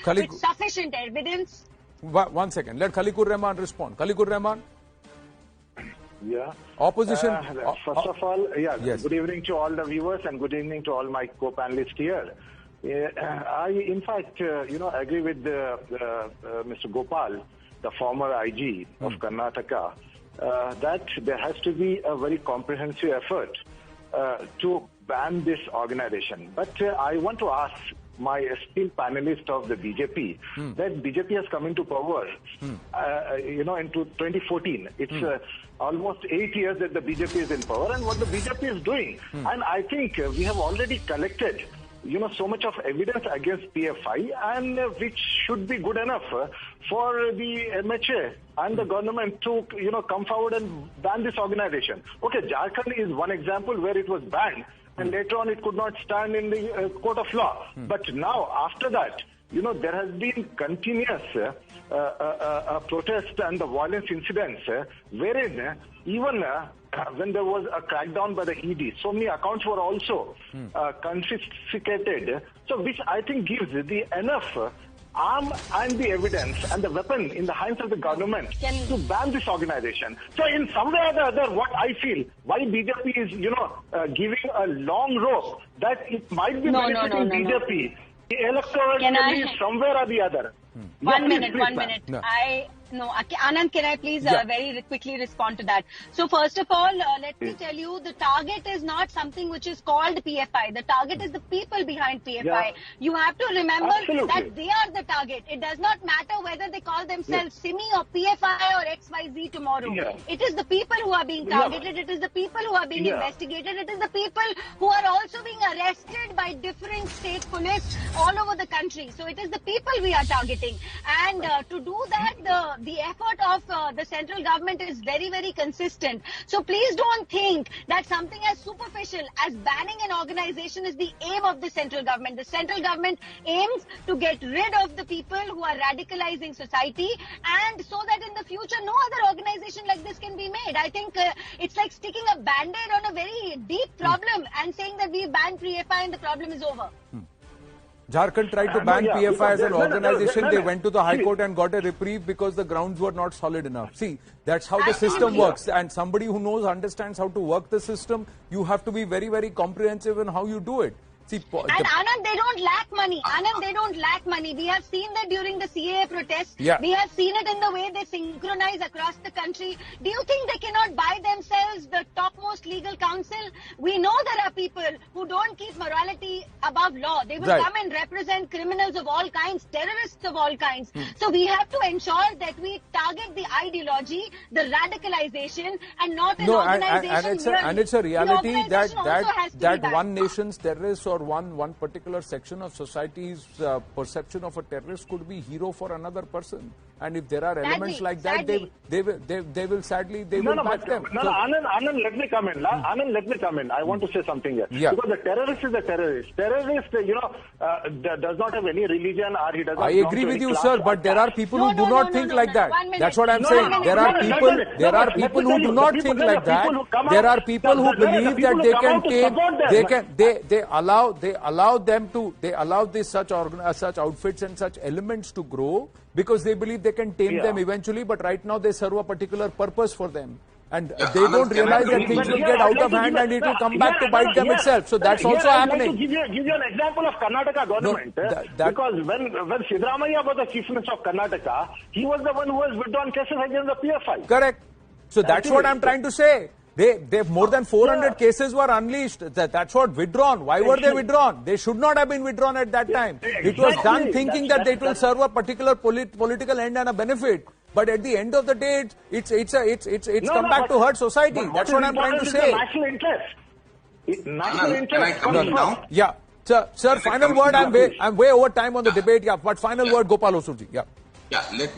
with sufficient evidence. One second. Let Khaleequr Rahman respond. Khaleequr Rahman. Yeah. Opposition. First of all, yes. Good evening to all the viewers and good evening to all my co-panelists here. I, in fact, agree with Mr. Gopal, the former IG of Karnataka, that there has to be a very comprehensive effort to ban this organization. But I want to ask my esteemed panelist of the BJP, that BJP has come into power, into 2014. It's almost 8 years that the BJP is in power, and what the BJP is doing. And I think we have already collected, so much of evidence against PFI, and which should be good enough for the MHA and the government to, come forward and ban this organization. Okay, Jharkhand is one example where it was banned, and later on it could not stand in the court of law. But now, after that, there has been continuous protest and the violence incidents wherein even when there was a crackdown by the ED, so many accounts were also confiscated. So which I think gives the enough arm and the evidence and the weapon in the hands of the government to ban this organization. So in some way or the other, what I feel, why BJP is, giving a long rope, that it might be benefiting BJP. The electoral somewhere or the other. One minute. No. Anand, can I please very quickly respond to that? So first of all, let me tell you, the target is not something which is called PFI. The target is the people behind PFI. Yeah. You have to remember that they are the target. It does not matter whether they call themselves SIMI or PFI or XYZ tomorrow. Yeah. It is the people who are being targeted. It is the people who are being investigated. It is the people who are also being arrested by different state police all over the country. So it is the people we are targeting. And to do that, the effort of the central government is very, very consistent. So please don't think that something as superficial as banning an organization is the aim of the central government. The central government aims to get rid of the people who are radicalizing society, and so that in the future no other organization like this can be made. I think it's like sticking a band-aid on a very deep problem and saying that we ban PFI and the problem is over. Jharkhand tried to ban PFI as an organization. They went to the High Court and got a reprieve because the grounds were not solid enough. See, that's how the system works. And somebody who understands how to work the system, you have to be very, very comprehensive in how you do it. See, and Anand, they don't lack money. Anand, they don't lack money. We have seen that during the CAA protests. Yeah. We have seen it in the way they synchronize across the country. Do you think they cannot buy themselves the topmost legal counsel? We know there are people who don't keep morality above law. They will come and represent criminals of all kinds, terrorists of all kinds. So we have to ensure that we target the ideology, the radicalization, and not an organization. And it's a reality that one nation's terrorists or one particular section of society's perception of a terrorist could be hero for another person. And if there are elements like that, they will sadly back them. Anand, let me come in. Anand, let me come in. I want to say something here. Yeah. Because the terrorist is a terrorist. Terrorist, does not have any religion, or he does not. I agree with you, sir, but there are people who do not think like that. That's what I'm saying. There are people who do not think like that. There are people who believe that they can take, they allow such outfits and such elements to grow because they believe they can tame them eventually, but right now they serve a particular purpose for them. And they don't realize that things will get out of hand and it will come back to bite them itself. So that's also happening. I'd like to give you an example of Karnataka government. Because when Siddaramaiah was the chief minister of Karnataka, he was the one who has withdrawn cases against the PFI. Correct. So that's what I'm trying to say. They more than 400 cases were unleashed. That's what withdrawn. Why were they withdrawn? They should not have been withdrawn at that time. It was done thinking that it will serve a particular political end and a benefit. But at the end of the day, it's come back to hurt society. That's what I'm trying to say. National interest. National interest comes from. Yeah, sir. Final word. I'm way over time on the debate. Yeah, but final word, Gopal Osurji. Yeah. Yeah. Let me.